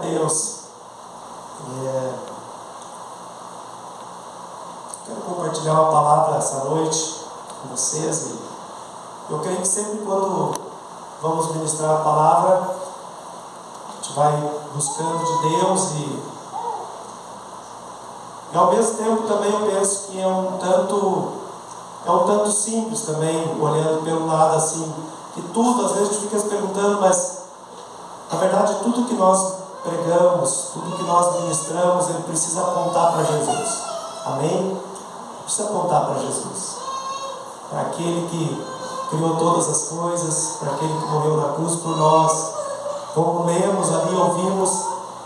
Deus. Quero compartilhar uma palavra essa noite com vocês. E eu creio que sempre quando vamos ministrar a palavra, a gente vai buscando de Deus e ao mesmo tempo também eu penso que é um tanto simples também, olhando pelo lado assim, que tudo, às vezes a gente fica se perguntando, mas na verdade tudo que nós pregamos, tudo que nós ministramos, ele precisa apontar para Jesus. Amém? Precisa apontar para Jesus, para aquele que criou todas as coisas, para aquele que morreu na cruz por nós. Como lemos ali, ouvimos,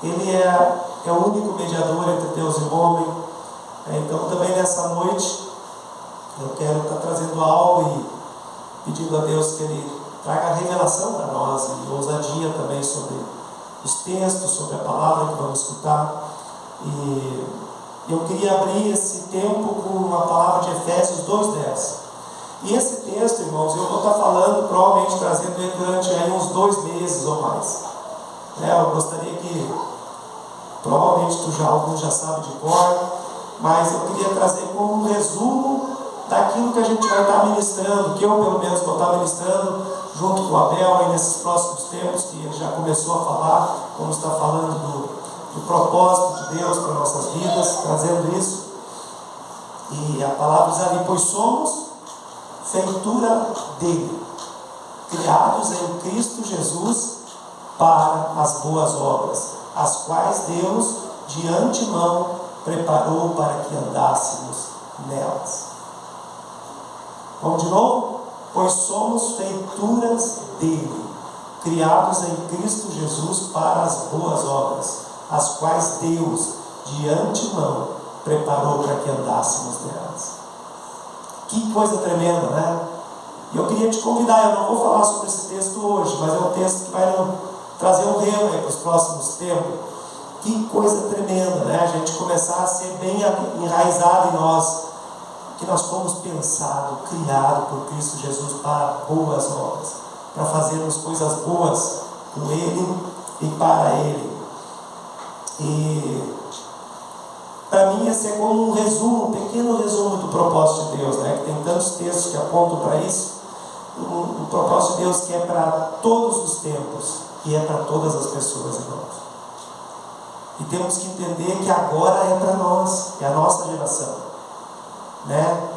ele é o único mediador entre Deus e o homem. Então também nessa noite eu quero estar trazendo algo e pedindo a Deus que Ele traga revelação para nós e ousadia também sobre os textos, sobre a palavra que vamos escutar. E eu queria abrir esse tempo com uma palavra de Efésios 2:10. E esse texto, irmãos, eu vou estar falando, provavelmente trazendo ele durante aí uns 2 meses ou mais. Eu gostaria que, provavelmente alguns já sabem de cor, mas eu queria trazer como um resumo daquilo que a gente vai estar ministrando, que eu pelo menos vou estar ministrando junto com o Abel aí nesses próximos tempos, que ele já começou a falar, como está falando do propósito de Deus para nossas vidas, trazendo isso. E a palavra diz ali: pois somos feitura dele, criados em Cristo Jesus para as boas obras, as quais Deus de antemão preparou para que andássemos nelas. Vamos de novo? Pois somos feituras dele, criados em Cristo Jesus para as boas obras, as quais Deus de antemão preparou para que andássemos nelas. Que coisa tremenda, né? E eu queria te convidar, eu não vou falar sobre esse texto hoje, mas é um texto que vai trazer um remo aí para os próximos tempos. Que coisa tremenda, né? A gente começar a ser bem enraizado em nós, que nós fomos pensados, criados por Cristo Jesus para boas obras, para fazermos coisas boas com Ele e para Ele. E para mim esse é como um resumo, um pequeno resumo do propósito de Deus, né? Que tem tantos textos que apontam para isso. O propósito de Deus que é para todos os tempos e é para todas as pessoas, irmãos. E temos que entender que agora é para nós, é a nossa geração, né?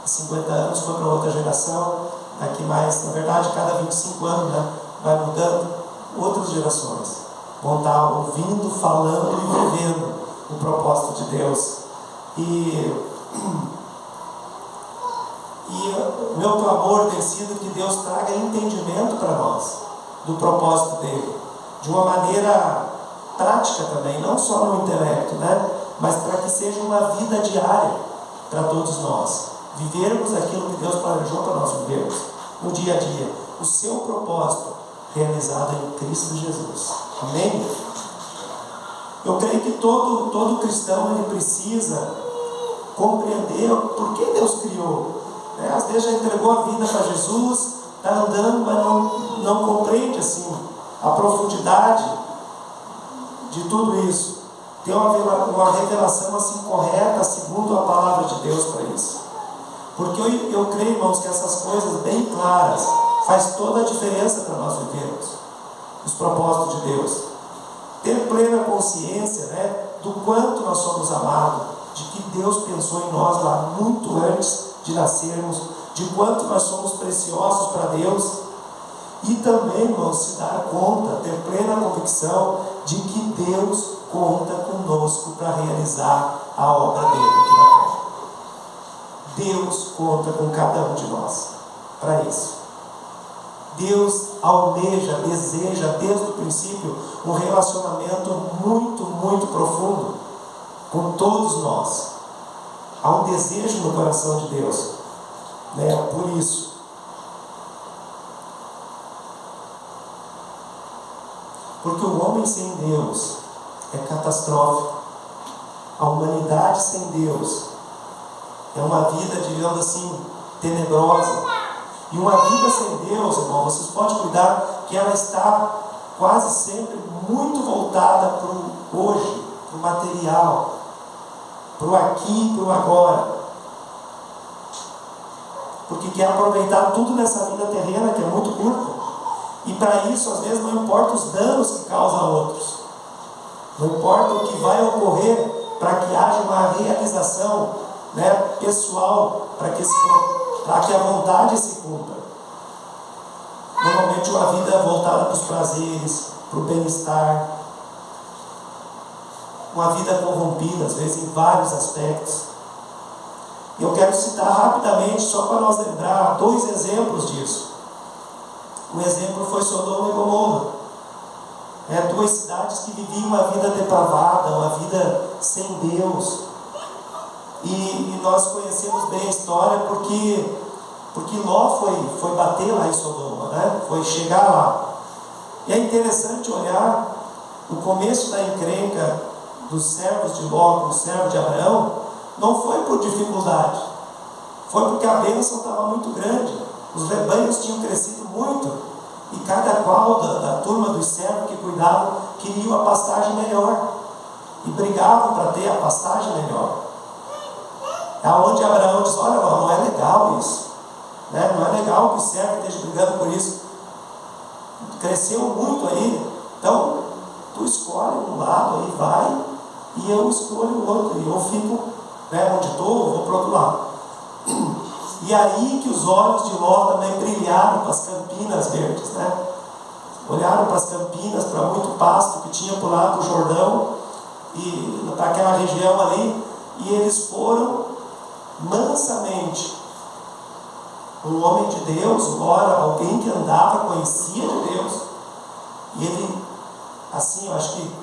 50 anos foi para outra geração, daqui mais, na verdade, cada 25 anos, né, vai mudando, outras gerações vão estar ouvindo, falando e vivendo o propósito de Deus. E o meu clamor tem sido que Deus traga entendimento para nós do propósito dele, de uma maneira prática também, não só no intelecto, né? Mas para que seja uma vida diária para todos nós, vivermos aquilo que Deus planejou para nós vivermos no dia a dia, o seu propósito realizado em Cristo Jesus. Amém? Eu creio que todo cristão ele precisa compreender por que Deus criou, né? Às vezes já entregou a vida para Jesus, está andando, mas não compreende assim a profundidade de tudo isso. Tem uma revelação assim correta, segundo a palavra de Deus para isso. Porque eu creio, irmãos, que essas coisas bem claras faz toda a diferença para nós vivermos os propósitos de Deus. Ter plena consciência, né, do quanto nós somos amados, de que Deus pensou em nós lá muito antes de nascermos, de quanto nós somos preciosos para Deus. E também, irmãos, se dar conta, ter plena convicção de que Deus conta conosco para realizar a obra dele aqui na terra. Deus conta com cada um de nós para isso. Deus almeja, deseja desde o princípio um relacionamento muito, muito profundo com todos nós. Há um desejo no coração de Deus, né? Por isso, porque o homem sem Deus é catastrófico. A humanidade sem Deus é uma vida, digamos assim, tenebrosa. E uma vida sem Deus, irmão, vocês podem cuidar que ela está quase sempre muito voltada para o hoje, para o material, para o aqui e para o agora. Porque quer aproveitar tudo nessa vida terrena, que é muito curta. E para isso, às vezes, não importa os danos que causa a outros. Não importa o que vai ocorrer para que haja uma realização, né, pessoal, para que a vontade se cumpra. Normalmente uma vida voltada para os prazeres, para o bem-estar. Uma vida corrompida, às vezes, em vários aspectos. E eu quero citar rapidamente, só para nós lembrar, 2 exemplos disso. Um exemplo foi Sodoma e Gomorra. 2 cidades que viviam uma vida depravada, uma vida sem Deus. E nós conhecemos bem a história porque Ló foi bater lá em Sodoma, né? Foi chegar lá. E é interessante olhar o começo da encrenca dos servos de Ló com os servos de Abraão. Não foi por dificuldade, foi porque a bênção estava muito grande. Os rebanhos tinham crescido muito e cada qual da turma dos servos que cuidavam queriam a pastagem melhor e brigavam para ter a pastagem melhor. É onde Abraão diz: olha, não é legal isso, né? Não é legal que o servo esteja brigando por isso. Cresceu muito aí, então tu escolhe um lado aí, vai, e eu escolho o outro, e eu fico, né, onde estou, eu vou para o outro lado. E aí que os olhos de Ló também brilharam para as campinas verdes, né? Olharam para as campinas, para muito pasto que tinha por lá do Jordão e para aquela região ali, e eles foram mansamente. Um homem de Deus, ora, alguém que andava, conhecia de Deus, e ele, assim, eu acho que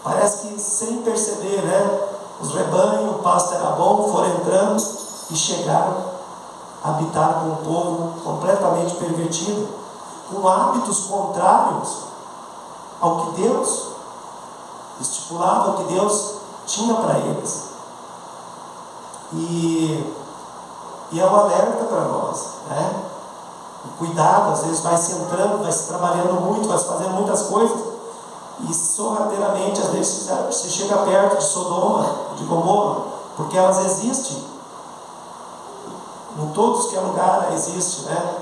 parece que sem perceber, né? Os rebanhos, o pasto era bom, foram entrando e chegaram a habitar com um povo completamente pervertido, com hábitos contrários ao que Deus estipulava, ao que Deus tinha para eles. E é um alerta para nós, né? O cuidado, às vezes vai se entrando, vai se trabalhando muito, vai se fazendo muitas coisas, e sorrateiramente, às vezes, se chega perto de Sodoma, de Gomorra, porque elas existem. Em todos que é lugar existe, né?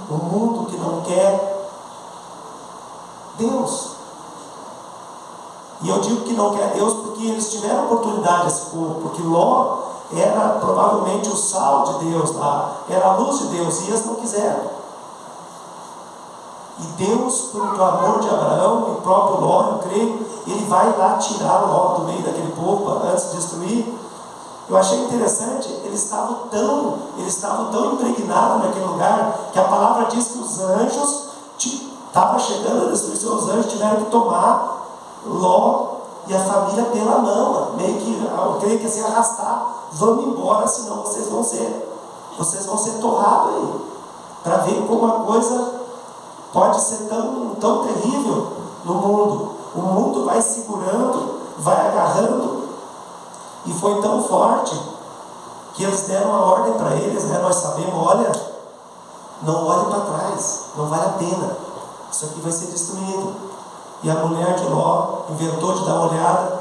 Um mundo que não quer Deus. E eu digo que não quer Deus porque eles tiveram oportunidade, esse povo, porque Ló era provavelmente o sal de Deus lá, era a luz de Deus, e eles não quiseram. E Deus, pelo amor de Abraão e o próprio Ló, eu creio, ele vai lá tirar Ló do meio daquele povo antes de destruir. Eu achei interessante, eles estavam tão impregnados naquele lugar, que a palavra diz que os anjos estavam chegando a destruição, os anjos tiveram que tomar Ló e a família pela mão, meio que, eu creio que assim, arrastar, vamos embora, senão vocês vão ser torrados aí, para ver como a coisa pode ser tão terrível no mundo. O mundo vai segurando, vai agarrando, e foi tão forte que eles deram a ordem para eles, né? Nós sabemos, olha, não olhe para trás, não vale a pena, isso aqui vai ser destruído. E a mulher de Ló inventou de dar uma olhada,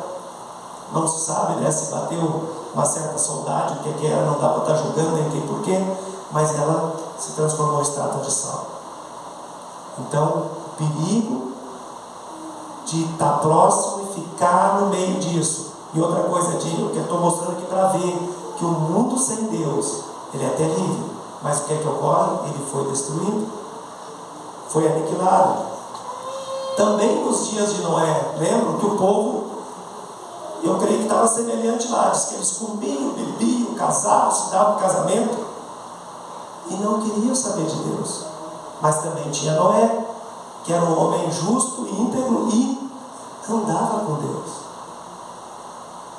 não se sabe, né, se bateu uma certa saudade, o que era, não dá para estar julgando, nem tem porquê, mas ela se transformou em estátua de sal. Então, o perigo de estar próximo e ficar no meio disso. E outra coisa, que eu estou mostrando aqui para ver que o mundo sem Deus, ele é terrível. Mas o que é que ocorre? Ele foi destruído, foi aniquilado. Também nos dias de Noé, lembram que o povo, eu creio que estava semelhante lá, diz que eles comiam, bebiam, casavam, se davam casamento, e não queriam saber de Deus. Mas também tinha Noé, que era um homem justo e íntegro e andava com Deus.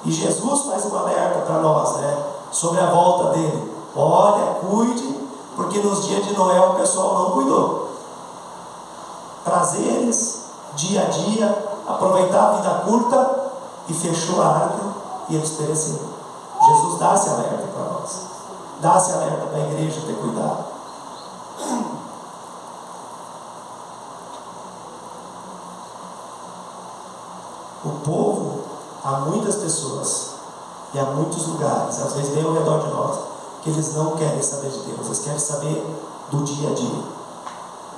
E Jesus faz um alerta para nós, né, sobre a volta dele. Olha, cuide, porque nos dias de Noé o pessoal não cuidou. Prazeres, dia a dia, aproveitar a vida curta, e fechou a arca e eles pereceram. Jesus dá esse alerta para nós, dá esse alerta para a igreja ter cuidado. O povo, há muitas pessoas e há muitos lugares, às vezes bem ao redor de nós, que eles não querem saber de Deus, eles querem saber do dia a dia.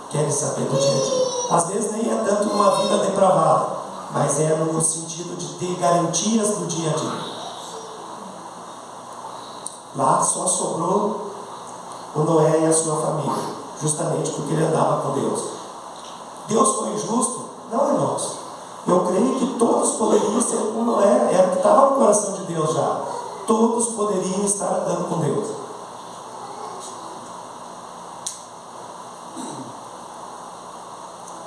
Querem saber do dia a dia. Às vezes nem é tanto uma vida depravada, mas é no sentido de ter garantias do dia a dia. Lá só sobrou o Noé e a sua família, justamente porque ele andava com Deus. Deus foi injusto? Não, irmãos. Eu creio que todos poderiam ser como Noé, era o que estava no coração de Deus já. Todos poderiam estar andando com Deus.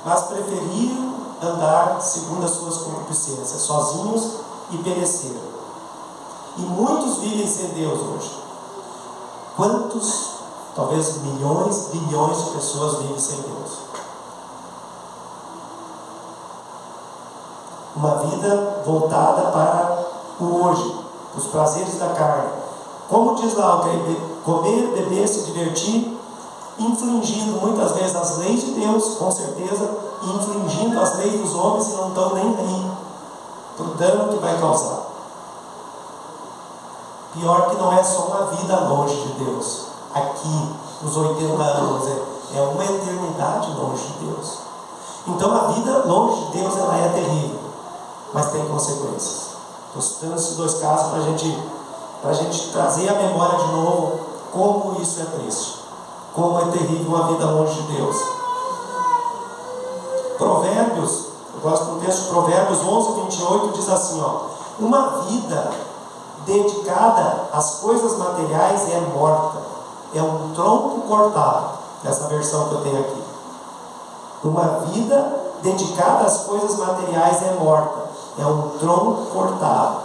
Mas preferiram andar segundo as suas concupiscências, sozinhos, e pereceram. E muitos vivem sem Deus hoje. Quantos, talvez milhões, bilhões de pessoas vivem sem Deus? Uma vida voltada para o hoje, os prazeres da carne. Como diz lá, comer, beber, se divertir, infringindo muitas vezes as leis de Deus, com certeza, e infringindo as leis dos homens, e não estão nem aí para o dano que vai causar. Pior que não é só uma vida longe de Deus, aqui, nos 80 anos, é uma eternidade longe de Deus. Então a vida longe de Deus, ela é terrível, mas tem consequências. Estou citando esses dois casos para a gente trazer à memória de novo como isso é triste, como é terrível uma vida longe de Deus. Provérbios, eu gosto do texto, Provérbios 11:28 diz assim, uma vida dedicada às coisas materiais é morta, é um tronco cortado, essa versão que eu tenho aqui. Uma vida dedicada às coisas materiais é morta, é um tronco cortado.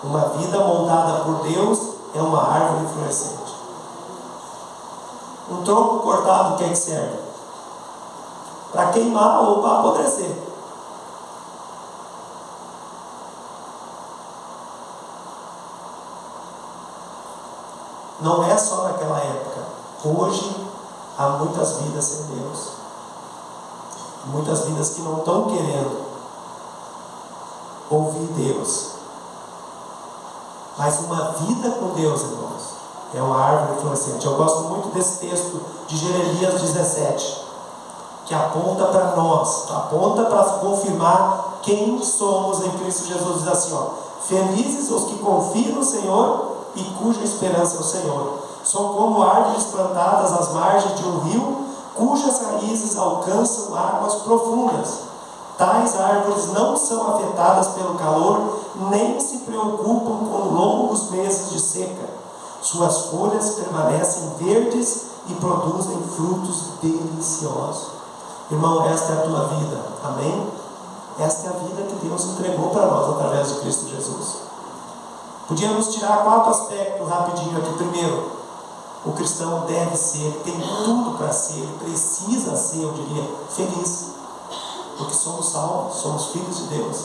Uma vida moldada por Deus é uma árvore florescente. Um tronco cortado, o que é que serve? Para queimar ou para apodrecer. Não é só naquela época. Hoje há muitas vidas sem Deus. Muitas vidas que não estão querendo ouvir Deus. Mas uma vida com Deus, irmãos, é uma árvore florescente. Eu gosto muito desse texto de Jeremias 17, que aponta para nós, aponta para confirmar quem somos em Cristo Jesus. Diz assim, felizes os que confiam no Senhor e cuja esperança é o Senhor. São como árvores plantadas às margens de um rio, cujas raízes alcançam águas profundas. Tais árvores não são afetadas pelo calor, nem se preocupam com longos meses de seca. Suas folhas permanecem verdes e produzem frutos deliciosos. Irmão, esta é a tua vida, amém? Esta é a vida que Deus entregou para nós através de Cristo Jesus. Podíamos tirar 4 aspectos rapidinho aqui. Primeiro, o cristão deve ser, tem tudo para ser, ele precisa ser, eu diria, feliz. Porque somos salvos, somos filhos de Deus.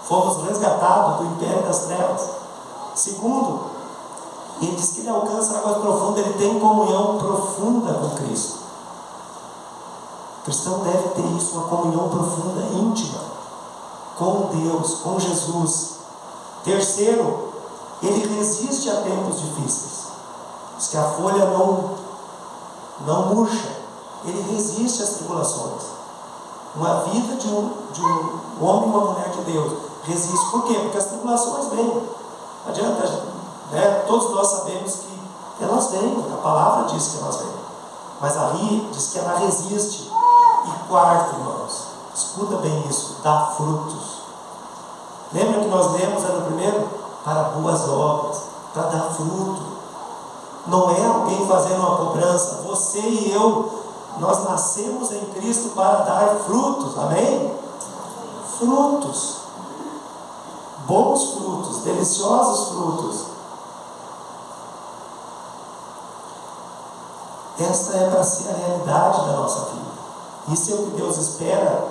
Fomos resgatados do império das trevas. Segundo, ele diz que ele alcança águas profundas, ele tem comunhão profunda com Cristo. O cristão deve ter isso, uma comunhão profunda, íntima, com Deus, com Jesus. Terceiro, ele resiste a tempos difíceis. Diz que a folha não murcha, ele resiste às tribulações. Uma vida de um homem e uma mulher de Deus resiste. Por quê? Porque as tribulações vêm. Não adianta, né? Todos nós sabemos que elas vêm, a palavra diz que elas vêm. Mas ali diz que ela resiste. E quarto, irmãos, escuta bem isso, dá frutos. Lembra que nós lemos no primeiro? Para boas obras, para dar fruto. Não é alguém fazendo uma cobrança. Você e eu, nós nascemos em Cristo para dar frutos, amém? Frutos, bons frutos, deliciosos frutos. Esta é para ser a realidade da nossa vida. Isso é o que Deus espera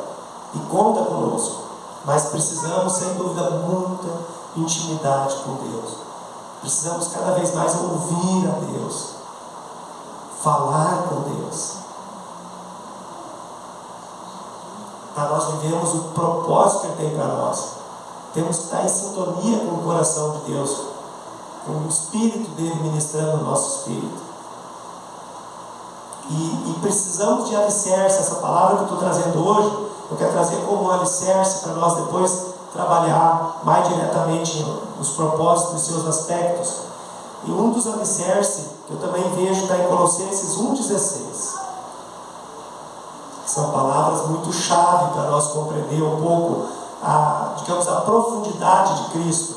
e conta conosco. Mas precisamos, sem dúvida, muita intimidade com Deus. Precisamos cada vez mais ouvir a Deus, falar com Deus, para nós vivermos o propósito que Ele tem para nós. Temos que estar em sintonia com o coração de Deus, com o Espírito dele ministrando o nosso espírito. E precisamos de alicerce. Essa palavra que eu estou trazendo hoje, eu quero trazer como um alicerce para nós depois trabalhar mais diretamente nos propósitos e seus aspectos. E um dos alicerces que eu também vejo está em Colossenses 1,16. São palavras muito chave para nós compreender um pouco a profundidade de Cristo.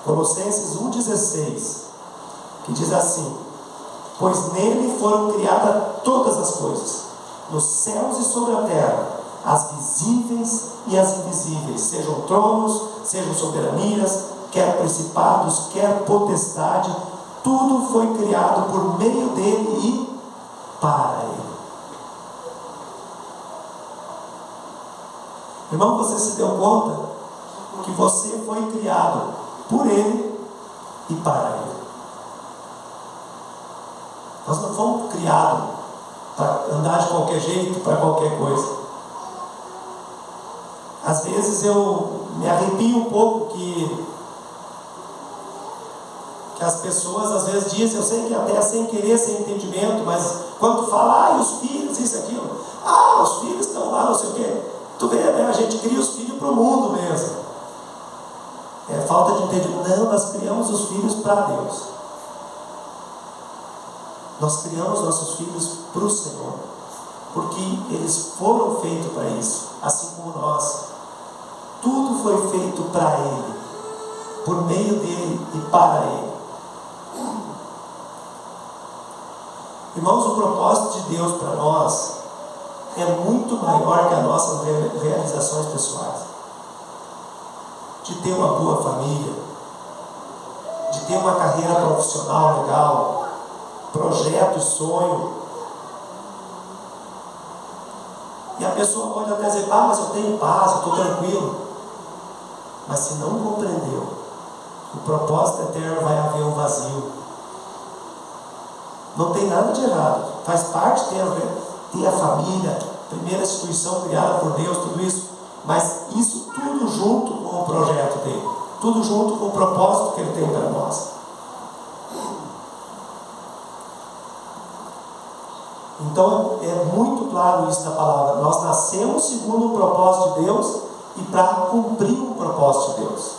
Colossenses 1,16, que diz assim: pois nele foram criadas todas as coisas, nos céus e sobre a terra, as visíveis e as invisíveis, sejam tronos, sejam soberanias, quer principados, quer potestade, tudo foi criado por meio dele e para ele. Irmão, você se deu conta que você foi criado por ele e para ele? Nós não fomos criados para andar de qualquer jeito, para qualquer coisa. Às vezes eu me arrepio um pouco que as pessoas às vezes dizem, eu sei que até sem querer, sem entendimento, mas quando fala, os filhos, isso, aquilo, os filhos estão lá, não sei o quê. Tu vê, né? A gente cria os filhos para o mundo mesmo. É falta de entendimento. Não, nós criamos os filhos para Deus. Nós criamos nossos filhos para o Senhor, porque eles foram feitos para isso, assim como nós. Tudo foi feito para Ele, por meio dele e para Ele. Irmãos, o propósito de Deus para nós é muito maior que as nossas realizações pessoais. De ter uma boa família, de ter uma carreira profissional legal, projeto e sonho. E a pessoa pode até dizer, mas eu tenho paz, eu estou tranquilo. Mas se não compreendeu o propósito eterno, vai haver um vazio. Não tem nada de errado, faz parte ter a família, primeira instituição criada por Deus, tudo isso, mas isso tudo junto com o projeto dele, tudo junto com o propósito que ele tem para nós. Então é muito claro isso na palavra. Nós nascemos segundo o propósito de Deus e para cumprir o propósito de Deus.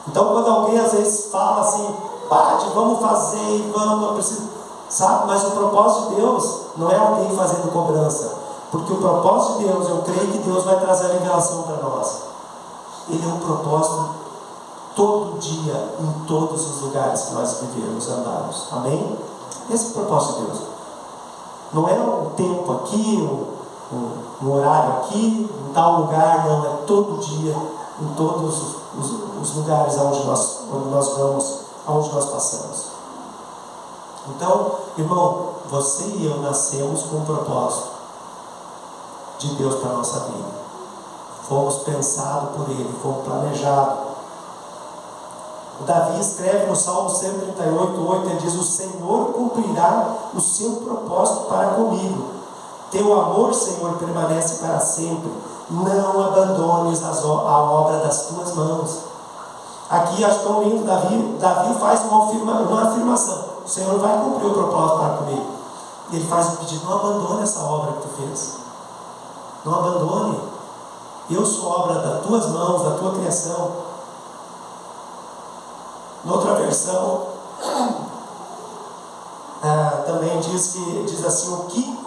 Então quando alguém às vezes fala assim, vamos fazer e vamos, preciso, sabe? Mas o propósito de Deus não é alguém fazendo cobrança, porque o propósito de Deus, eu creio que Deus vai trazer a revelação para nós. Ele é um propósito todo dia, em todos os lugares que nós vivemos, andamos. Amém? Esse é o propósito de Deus. Não é um tempo aqui, um horário aqui, em tal lugar, não. É todo dia, em todos os lugares onde nós vamos, onde nós passamos. Então, irmão, você e eu nascemos com um propósito de Deus para a nossa vida. Fomos pensados por Ele, fomos planejados. O Davi escreve no Salmo 138:8, ele diz: o Senhor cumprirá o seu propósito para comigo. Teu amor, Senhor, permanece para sempre. Não abandones a obra das tuas mãos. Aqui acho tão lindo, Davi faz uma afirmação: o Senhor vai cumprir o propósito para comigo. E ele faz um pedido: não abandone essa obra que tu fez. Não abandone. Eu sou obra das tuas mãos, da tua criação. Noutra versão também diz assim: o que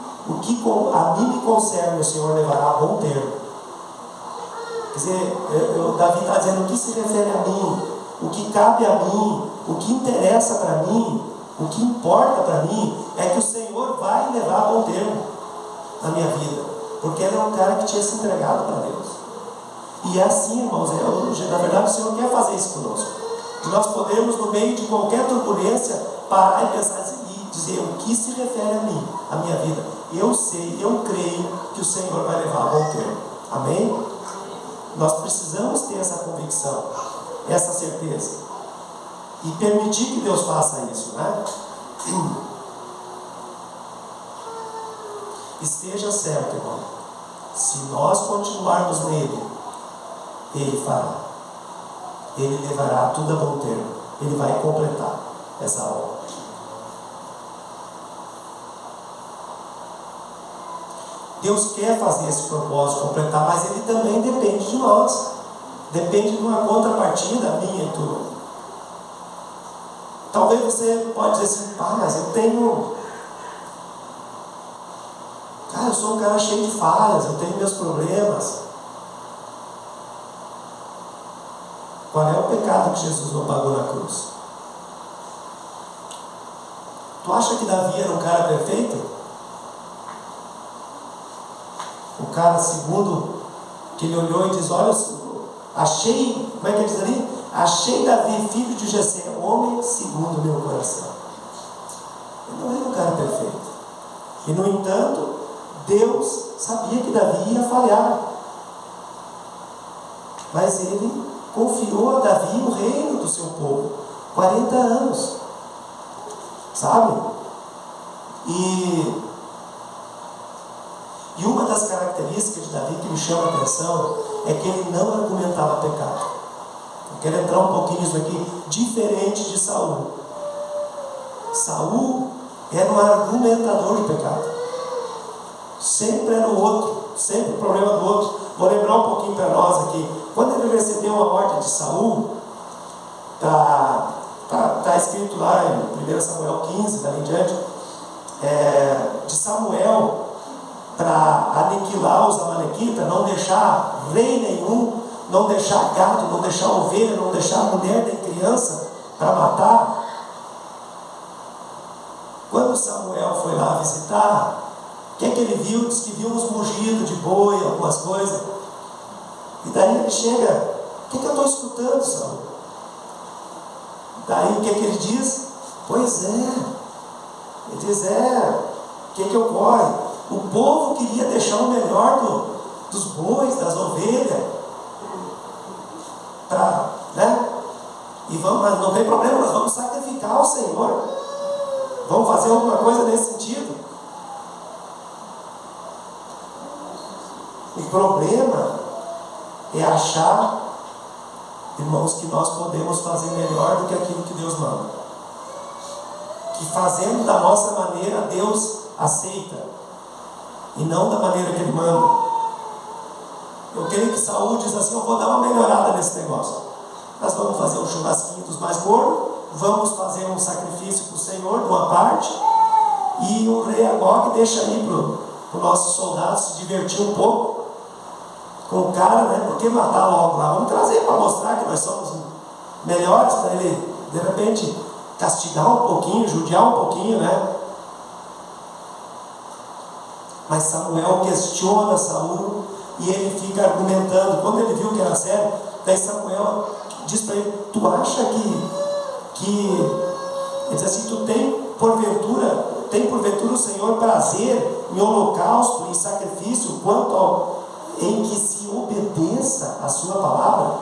a mim me concerne, o Senhor levará a bom termo. Quer dizer, Davi está dizendo: o que se refere a mim, o que cabe a mim, o que interessa para mim, o que importa para mim, é que o Senhor vai levar a bom termo na minha vida, porque ele é um cara que tinha se entregado para Deus. E é assim, irmãos, na verdade o Senhor quer fazer isso conosco, de nós podermos, no meio de qualquer turbulência, parar e pensar e dizer: o que se refere a mim, a minha vida, eu sei, eu creio que o Senhor vai levar a bom termo. Amém? Nós precisamos ter essa convicção, essa certeza, e permitir que Deus faça isso, né? Esteja certo, irmão, Se nós continuarmos nele, ele fará. Ele levará tudo a bom termo. Ele vai completar essa obra. Deus quer fazer esse propósito, completar, mas ele também depende de nós. Depende de uma contrapartida minha e tua. Talvez você pode dizer assim, mas eu tenho... Cara, eu sou um cara cheio de falhas, eu tenho meus problemas. Qual é o pecado que Jesus não pagou na cruz? Tu acha que Davi era um cara perfeito? O cara segundo, que ele olhou e diz, olha, achei, como é que ele diz ali? Achei Davi, filho de Jessé, homem segundo o meu coração. Ele não era um cara perfeito. E no entanto, Deus sabia que Davi ia falhar. Mas ele confiou a Davi o reino do seu povo. 40 anos. Sabe? E uma das características de Davi que me chama a atenção é que ele não argumentava pecado. Eu quero entrar um pouquinho nisso aqui, diferente de Saul. Saul era um argumentador de pecado. Sempre era o outro, sempre o problema do outro. Vou lembrar um pouquinho para nós aqui. Quando ele recebeu a ordem de Saul, está escrito lá em 1 Samuel 15, dali em diante, de Samuel para aniquilar os amalequitas, não deixar rei nenhum, não deixar gado, não deixar ovelha, não deixar mulher nem criança para matar. Quando Samuel foi lá visitar, o que é que ele viu? Diz que viu uns mugidos de boi, algumas coisas. E daí ele chega, o que é que eu estou escutando, Saul? Daí o que é que ele diz? Pois é. Ele diz, o que é que ocorre? O povo queria deixar o melhor dos bois, das ovelhas. E vamos, mas não tem problema, nós vamos sacrificar ao Senhor. Vamos fazer alguma coisa nesse sentido. O problema é achar, irmãos, que nós podemos fazer melhor do que aquilo que Deus manda. Que fazendo da nossa maneira, Deus aceita. E não da maneira que Ele manda. Eu creio que Saul diz assim, eu vou dar uma melhorada nesse negócio. Nós vamos fazer um churrasquinho dos mais gordos, vamos fazer um sacrifício para o Senhor, de uma parte, e o rei Agog deixa aí para os nossos soldados se divertir um pouco com o cara, né? Por que matar logo lá? Vamos trazer para mostrar que nós somos melhores, para ele, de repente, castigar um pouquinho, judiar um pouquinho, né? Mas Samuel questiona Saul e ele fica argumentando. Quando ele viu que era sério, daí Samuel diz para ele, tu acha que ele diz assim, tem porventura o Senhor prazer em holocausto, em sacrifício, em que se obedeça a sua palavra?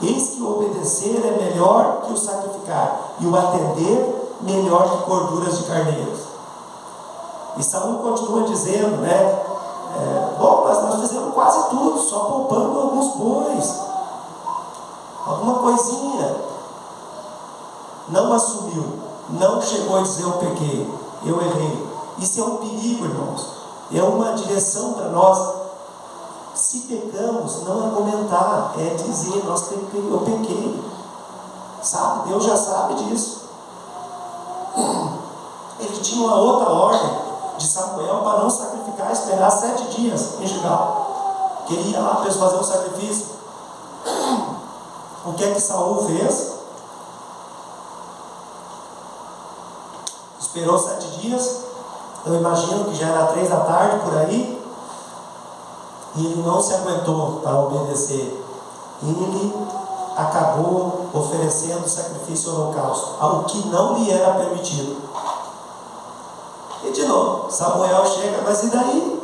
Eis que o obedecer é melhor que o sacrificar, e o atender melhor que gorduras de carneiros. E Saul continua dizendo, né? Bom, mas nós fizemos quase tudo, só poupando alguns bois, alguma coisinha. Não assumiu, não chegou a dizer eu pequei, eu errei. Isso é um perigo, irmãos. É uma direção para nós. Se pecamos, não argumentar, é dizer, eu pequei. Sabe, Deus já sabe disso. Ele tinha uma outra ordem de Samuel para não sacrificar, esperar 7 dias em Gilgal. Queria lá fazer um sacrifício. O que é que Saul fez? Esperou 7 dias. Eu imagino que já era 3 da tarde por aí. E ele não se aguentou para obedecer. Ele acabou oferecendo sacrifício ao holocausto, algo que não lhe era permitido. E de novo, Samuel chega, mas e daí?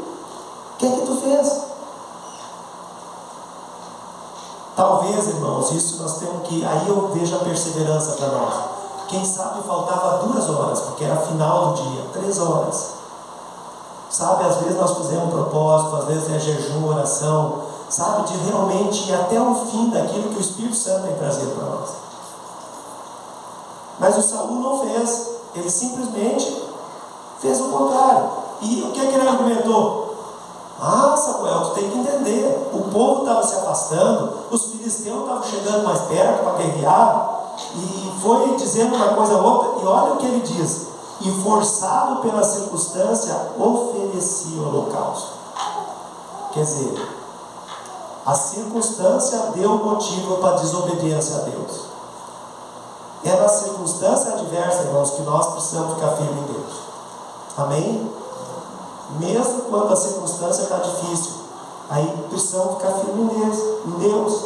O que é que tu fez? Talvez, irmãos, isso nós temos que... Aí eu vejo a perseverança para nós. Quem sabe faltava 2 horas, porque era final do dia, 3 horas. Sabe, às vezes nós fizemos um propósito, às vezes é jejum, oração, sabe, de realmente ir até o fim daquilo que o Espírito Santo tem trazido para nós. Mas o Saul não fez, ele simplesmente fez o contrário. E o que é que ele argumentou? Ah, Samuel, tu tem que entender, o povo estava se afastando, os filisteus estavam chegando mais perto para guerrear, e foi dizendo uma coisa ou outra, e olha o que ele diz: e forçado pela circunstância, oferecia o holocausto. Quer dizer, a circunstância deu motivo para a desobediência a Deus. É na circunstância adversa, irmãos, que nós precisamos ficar firmes em Deus. Amém? Mesmo quando a circunstância está difícil, aí precisamos ficar firmes em Deus.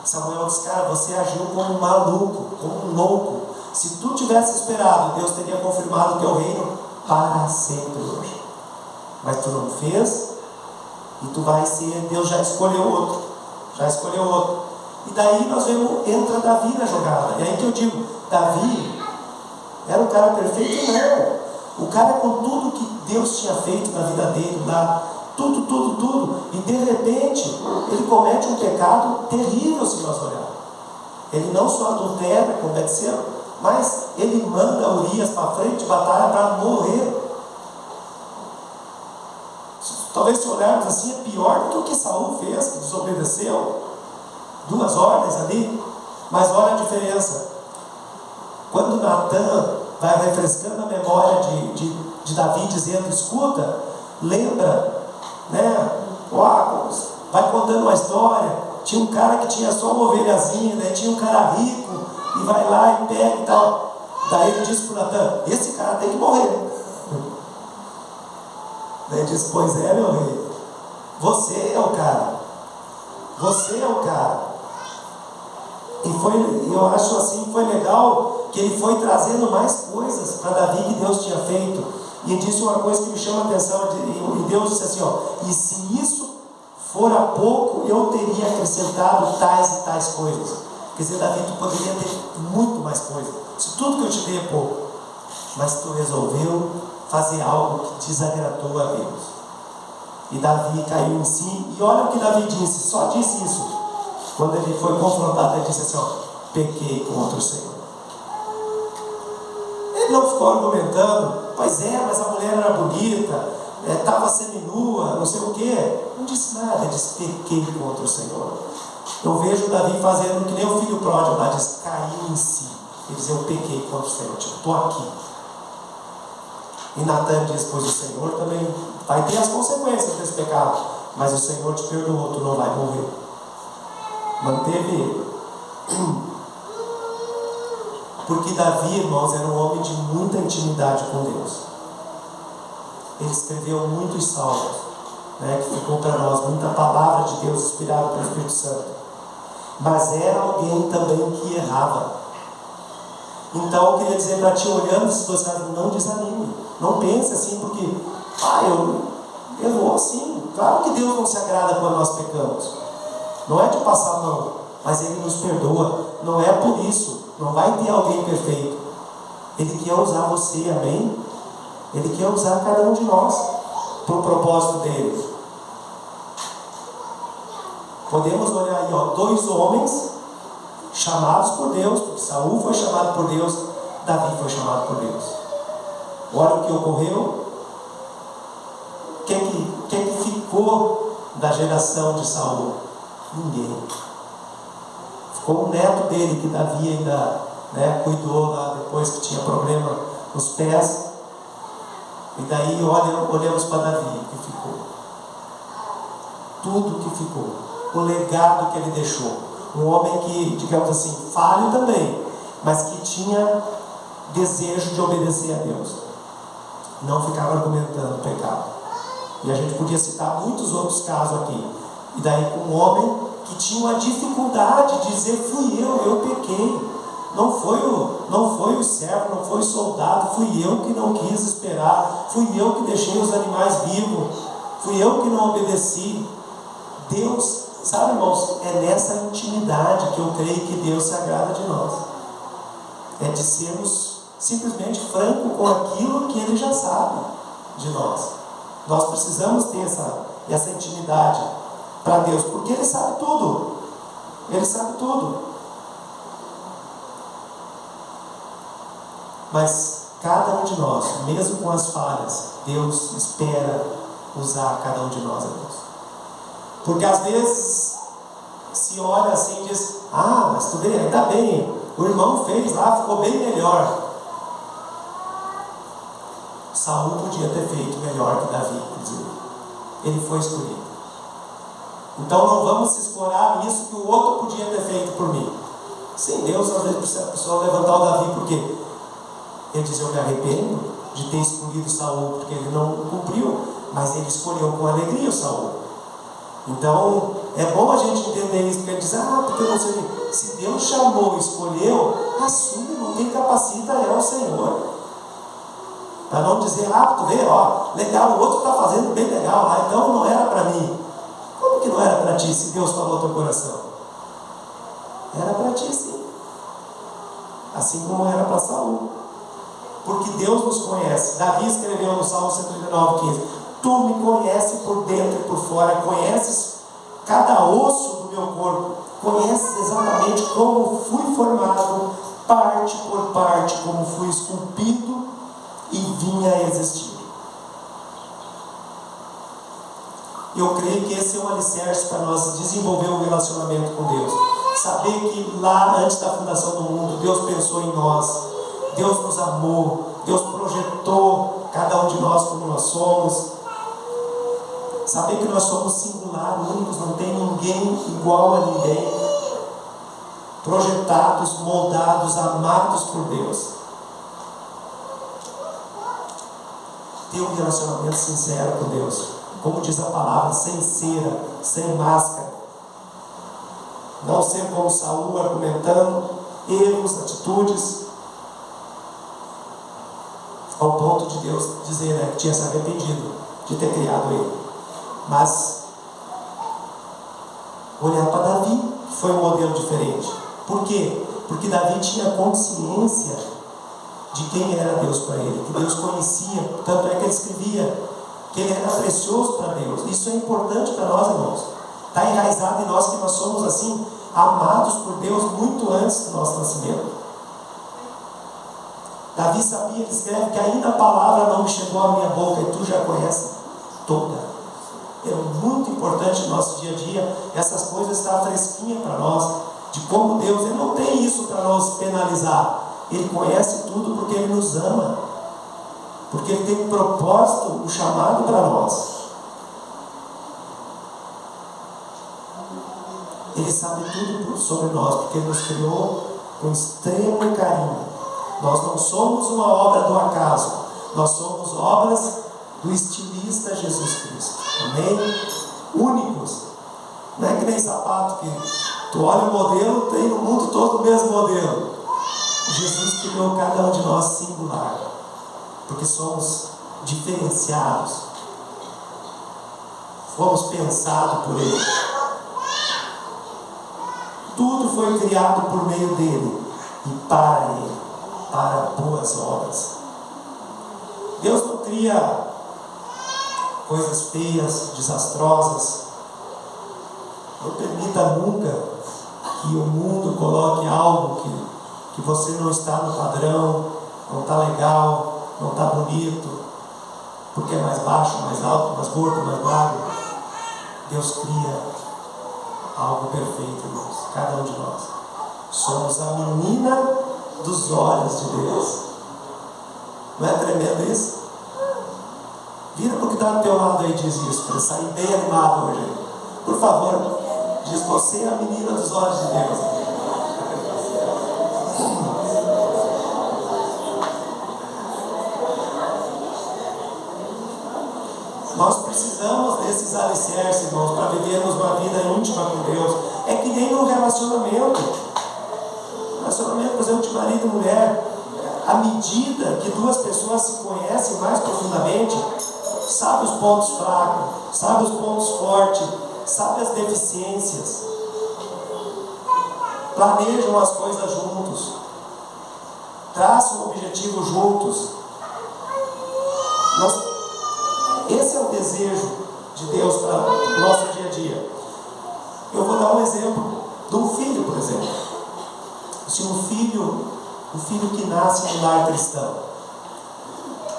Samuel disse: cara, você agiu como um maluco, como um louco. Se tu tivesse esperado, Deus teria confirmado o teu reino para sempre hoje. Mas tu não fez, e tu vai ser, Deus já escolheu outro. E daí nós vemos, entra Davi na jogada. E aí que eu digo, Davi era um cara perfeito? Não. O cara, com tudo que Deus tinha feito na vida dele, lá, tudo, e de repente ele comete um pecado terrível, se nós olharmos. Ele não só adultera com Betseba, mas ele manda Urias para frente de batalha para morrer. Talvez, se olharmos assim, é pior do que o que Saul fez, que desobedeceu 2 ordens ali. Mas olha a diferença. Quando Natan vai refrescando a memória de Davi, dizendo: escuta, lembra, né? Vai contando uma história. Tinha um cara que tinha só uma ovelhazinha, né? Tinha um cara rico, e vai lá e pega e tal. Daí ele disse para o Natan: esse cara tem que morrer. Daí ele disse: pois é, meu rei, você é o cara. E eu acho assim, foi legal que ele foi trazendo mais coisas para Davi que Deus tinha feito. E ele disse uma coisa que me chama a atenção, e Deus disse assim: e se isso for a pouco, eu teria acrescentado tais e tais coisas. Quer dizer, Davi, tu poderia ter muito mais coisas. Se tudo que eu te dei é pouco, mas tu resolveu fazer algo que desagradou a Deus. E Davi caiu em si. E olha o que Davi disse, só disse isso. Quando ele foi confrontado, ele disse assim: pequei contra o Senhor. Ele não ficou argumentando: pois é, mas a mulher era bonita, estava seminua, não sei o quê. Não disse nada, ele disse: pequei contra o Senhor. Eu vejo Davi fazendo que nem o filho pródigo lá, diz: caiu em si. Ele diz: eu pequei contra o Senhor, estou aqui. E Natan diz: pois o Senhor também vai ter as consequências desse pecado, mas o Senhor te perdoou, tu não vai morrer. Manteve. Porque Davi, irmãos, era um homem de muita intimidade com Deus. Ele escreveu muitos salmos, né, que ficou para nós, muita palavra de Deus inspirada pelo Espírito Santo. Mas era alguém também que errava. Então eu queria dizer para ti, olhando essa situação, não desanime, não pense assim, porque eu errou sim. Claro que Deus não se agrada quando nós pecamos, não é de passar a mão, mas Ele nos perdoa. Não é por isso, não vai ter alguém perfeito. Ele quer usar você, amém? Ele quer usar cada um de nós para o propósito dele. Podemos olhar aí, 2 homens chamados por Deus. Saul foi chamado por Deus, Davi foi chamado por Deus. Olha o que ocorreu. O que ficou da geração de Saul? Ninguém. Ficou um neto dele que Davi ainda, né, cuidou lá depois que tinha problema nos pés. E daí olhamos para Davi, que ficou. Tudo que ficou. O legado que ele deixou. Um homem que, digamos assim, falho também, mas que tinha desejo de obedecer a Deus. Não ficava argumentando o pecado. E a gente podia citar muitos outros casos aqui. E daí um homem que tinha uma dificuldade de dizer: fui eu pequei. Não foi o servo, não foi o soldado, fui eu que não quis esperar, fui eu que deixei os animais vivos, fui eu que não obedeci. Deus, sabe, irmãos, é nessa intimidade que eu creio que Deus se agrada de nós. É de sermos simplesmente francos com aquilo que Ele já sabe. de nós. Nós precisamos ter essa intimidade para Deus, porque Ele sabe tudo. Ele sabe tudo. Mas cada um de nós, mesmo com as falhas, Deus espera usar cada um de nós, Deus. Porque às vezes se olha assim e diz: ah, mas tu vê, ainda bem, o irmão fez lá, ficou bem melhor. Saul podia ter feito melhor que Davi, inclusive. Ele foi escolhido. Então não vamos se escorar nisso que o outro podia ter feito por mim. Sim, Deus às vezes precisa a pessoa levantar o Davi, porque ele diz: eu me arrependo de ter escolhido Saul, porque ele não cumpriu, mas ele escolheu com alegria o Saul. Então é bom a gente entender isso, porque ele diz: ah, porque eu não sei. Se Deus chamou, escolheu, assume, não tem capacita, é o Senhor. Para não dizer: ah, tu vê, ó, legal, o outro está fazendo bem legal lá, então não era para mim. Como que não era para ti, se Deus falou ao teu coração? Era para ti, sim. Assim como era para Saul. Porque Deus nos conhece. Davi escreveu no Salmo 139:15: tu me conheces por dentro e por fora, conheces cada osso do meu corpo, conheces exatamente como fui formado, parte por parte, como fui esculpido e vinha a existir. Eu creio que esse é um alicerce para nós desenvolver um relacionamento com Deus. Saber que lá, antes da fundação do mundo, Deus pensou em nós, Deus nos amou, Deus projetou cada um de nós como nós somos. Saber que nós somos singular, únicos, não tem ninguém igual a ninguém. Projetados, moldados, amados por Deus. Ter um relacionamento sincero com Deus. Como diz a palavra, sem cera, sem máscara. Não ser como Saul, argumentando erros, atitudes, ao ponto de Deus dizer, né, que tinha se arrependido de ter criado ele. Mas olhar para Davi, que foi um modelo diferente. Por quê? Porque Davi tinha consciência de quem era Deus para ele, que Deus conhecia, tanto é que ele escrevia que ele era precioso para Deus. Isso é importante para nós, irmãos. Está enraizado em nós que nós somos assim, amados por Deus muito antes do nosso nascimento. Davi sabia, ele escreve que ainda a palavra não me chegou à minha boca e tu já conheces toda. É muito importante no nosso dia a dia essas coisas estar fresquinhas para nós, de como Deus, Ele não tem isso para nos penalizar. Ele conhece tudo porque Ele nos ama, porque Ele tem um propósito, um chamado para nós. Ele sabe tudo sobre nós, porque Ele nos criou com extremo carinho. Nós não somos uma obra do acaso, nós somos obras do estilista Jesus Cristo. Amém? Únicos. Não é que nem sapato que tu olha o modelo, tem no mundo todo o mesmo modelo. Jesus criou cada um de nós singular, porque somos diferenciados, fomos pensados por Ele. Tudo foi criado por meio dele e para Ele, para boas obras. Deus não cria coisas feias, desastrosas. Não permita nunca que o mundo coloque algo que você não está no padrão, não está legal, não está bonito, porque é mais baixo, mais alto, mais gordo, mais magro. Deus cria algo perfeito, irmãos, cada um de nós. Somos a menina dos olhos de Deus. Não é tremendo isso? Vira para o que está do teu lado aí e diz isso, para sair bem animado hoje. Por favor, diz: você é a menina dos olhos de Deus. Nós precisamos desses alicerces, irmãos, para vivermos uma vida íntima com Deus. É que nem um relacionamento. Relacionamento, por exemplo, de marido e mulher. À medida que duas pessoas se conhecem mais profundamente, sabe os pontos fracos, sabe os pontos fortes, sabe as deficiências, planejam as coisas juntos, traçam um objetivo juntos. Esse é o desejo de Deus para o nosso dia a dia. Eu vou dar um exemplo de um filho, por exemplo. Se um filho que nasce em um lar cristão,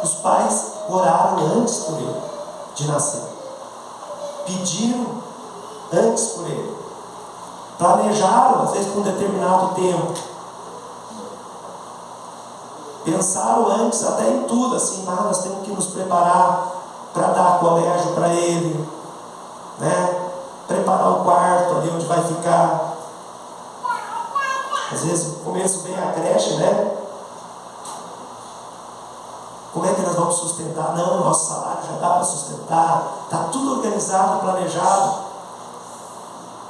os pais oraram antes por ele de nascer, pediram antes por ele, planejaram às vezes por um determinado tempo, pensaram antes até em tudo, assim, nós temos que nos preparar para dar colégio para ele, né? Preparar o quarto ali onde vai ficar. Às vezes no começo vem a creche, né? Como é que nós vamos sustentar? Não, nosso salário já dá para sustentar. Está tudo organizado, planejado.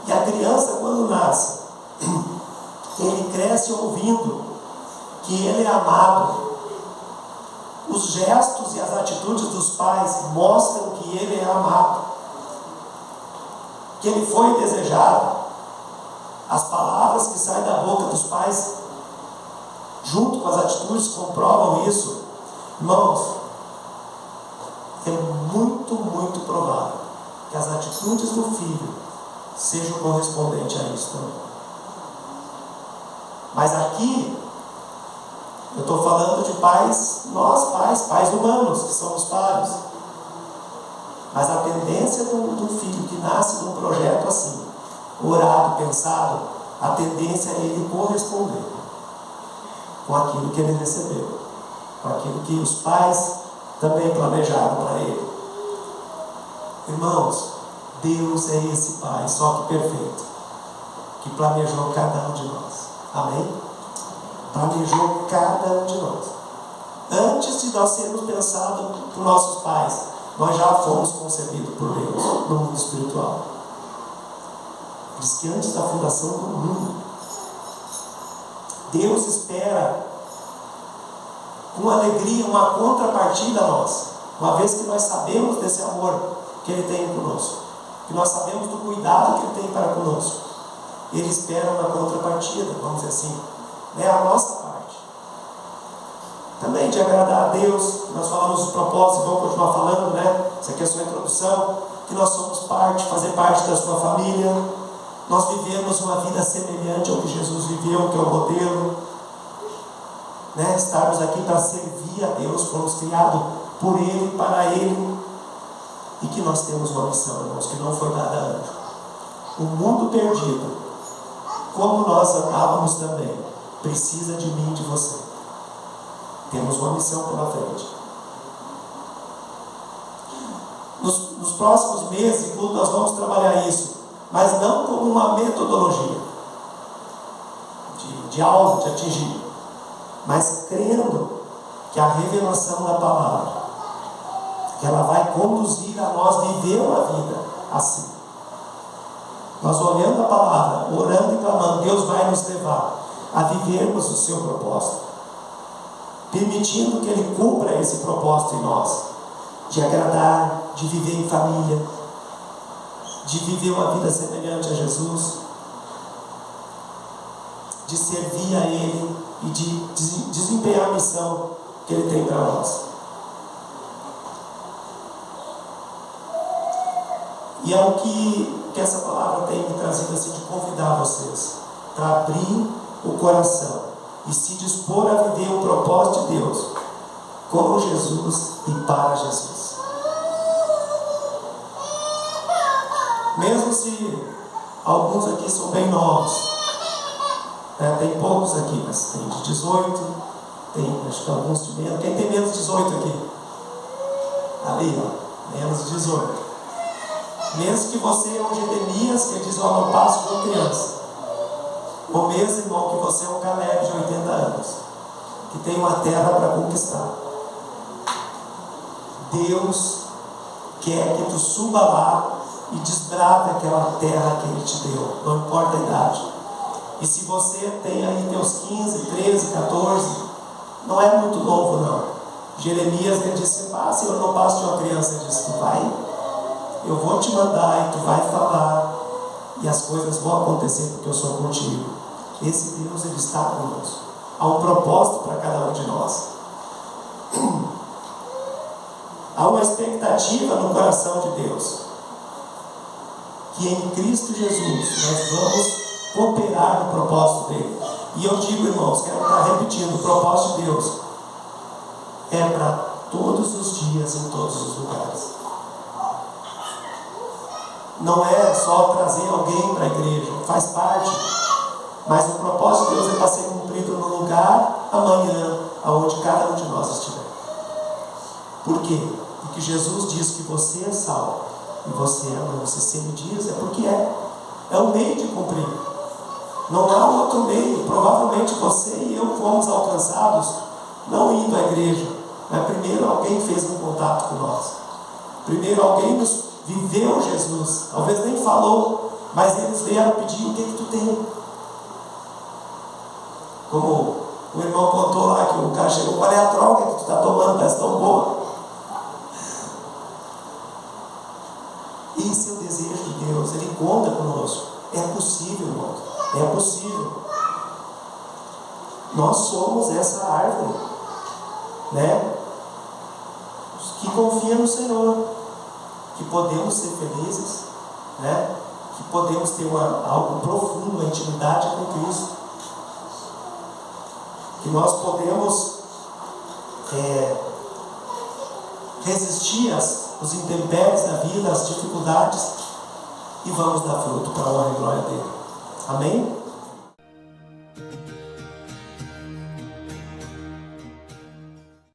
E a criança, quando nasce, ele cresce ouvindo que ele é amado. Os gestos e as atitudes dos pais mostram que ele é amado, que ele foi desejado. As palavras que saem da boca dos pais, junto com as atitudes, comprovam isso. Irmãos, é muito, muito provável que as atitudes do filho sejam correspondentes a isso também. Mas aqui, eu estou falando de pais, nós pais humanos, que somos pais. Mas a tendência do filho que nasce num projeto assim, orado, pensado, a tendência é ele corresponder com aquilo que ele recebeu, com aquilo que os pais também planejaram para ele. Irmãos, Deus é esse Pai, só que perfeito, que planejou cada um de nós. Amém? Planejou cada um de nós. Antes de nós sermos pensados por nossos pais, nós já fomos concebidos por Deus no mundo espiritual. Diz que antes da fundação do mundo, Deus espera com alegria uma contrapartida a nós, uma vez que nós sabemos desse amor que Ele tem conosco, que nós sabemos do cuidado que Ele tem para conosco. Ele espera uma contrapartida, vamos dizer assim, a nossa parte. Também de agradar a Deus, nós falamos do propósito, vamos continuar falando, né? Isso aqui é a sua introdução, que nós somos fazer parte da sua família. Nós vivemos uma vida semelhante ao que Jesus viveu, que é o modelo, né? Estarmos aqui para servir a Deus, fomos criados por Ele, para Ele, e que nós temos uma missão, irmãos, que não foi dada antes. O mundo perdido, como nós andávamos também, precisa de mim e de você. Temos uma missão pela frente. Nos próximos meses, inclusive, nós vamos trabalhar isso, mas não como uma metodologia de algo, de atingir, mas crendo que a revelação da palavra, que ela vai conduzir a nós viver uma vida assim. Nós olhando a palavra, orando e clamando, Deus vai nos levar a vivermos o seu propósito, permitindo que Ele cumpra esse propósito em nós, de agradar, de viver em família, de viver uma vida semelhante a Jesus, de servir a Ele e de desempenhar a missão que Ele tem para nós. E é o que essa palavra tem me trazido assim, de convidar vocês para abrir o coração e se dispor a viver o propósito de Deus com Jesus e para Jesus. Mesmo se alguns aqui são bem novos, tem poucos aqui, mas tem de 18, tem acho que alguns de menos. Quem tem menos de 18 aqui? Ali, ó, menos de 18. Mesmo que você é um Jeremias, que diz, não passo de uma criança. Ou mesmo, irmão, que você é um Caleb de 80 anos, que tem uma terra para conquistar. Deus quer que tu suba lá e desbrave aquela terra que Ele te deu, não importa a idade. E se você tem aí teus 15, 13, 14, não é muito novo não. Jeremias, ele disse, Senhor, eu não passo de uma criança. Ele disse, tu vai, eu vou te mandar e tu vai falar, e as coisas vão acontecer porque eu sou contigo. Esse Deus, Ele está conosco. Há um propósito para cada um de nós. Há uma expectativa no coração de Deus, que em Cristo Jesus nós vamos cooperar no propósito dele. E eu digo, irmãos, quero estar repetindo, o propósito de Deus é para todos os dias, em todos os lugares. Não é só trazer alguém para a igreja, faz parte, mas o propósito de Deus é para ser cumprido no lugar, amanhã, aonde cada um de nós estiver. Por quê? Porque Jesus diz que você é salvo e você é não. Se ele diz, é porque é o meio de cumprir. Não há outro meio. Provavelmente você e eu fomos alcançados não indo à igreja, mas primeiro alguém fez um contato com nós. Primeiro alguém nos viveu Jesus. Talvez nem falou, mas eles vieram pedir: o que tu tem? Como o irmão contou lá, que o cara chegou: qual é a droga que tu está tomando? Parece tão boa. Esse é o desejo de Deus. Ele conta conosco. É possível, irmãos. É possível. Nós somos essa árvore, né? Que confia no Senhor, que podemos ser felizes, né? Que podemos ter algo profundo, uma intimidade com Cristo, que nós podemos resistir os intempéries da vida, as dificuldades, e vamos dar fruto para a honra e glória dele. Amém?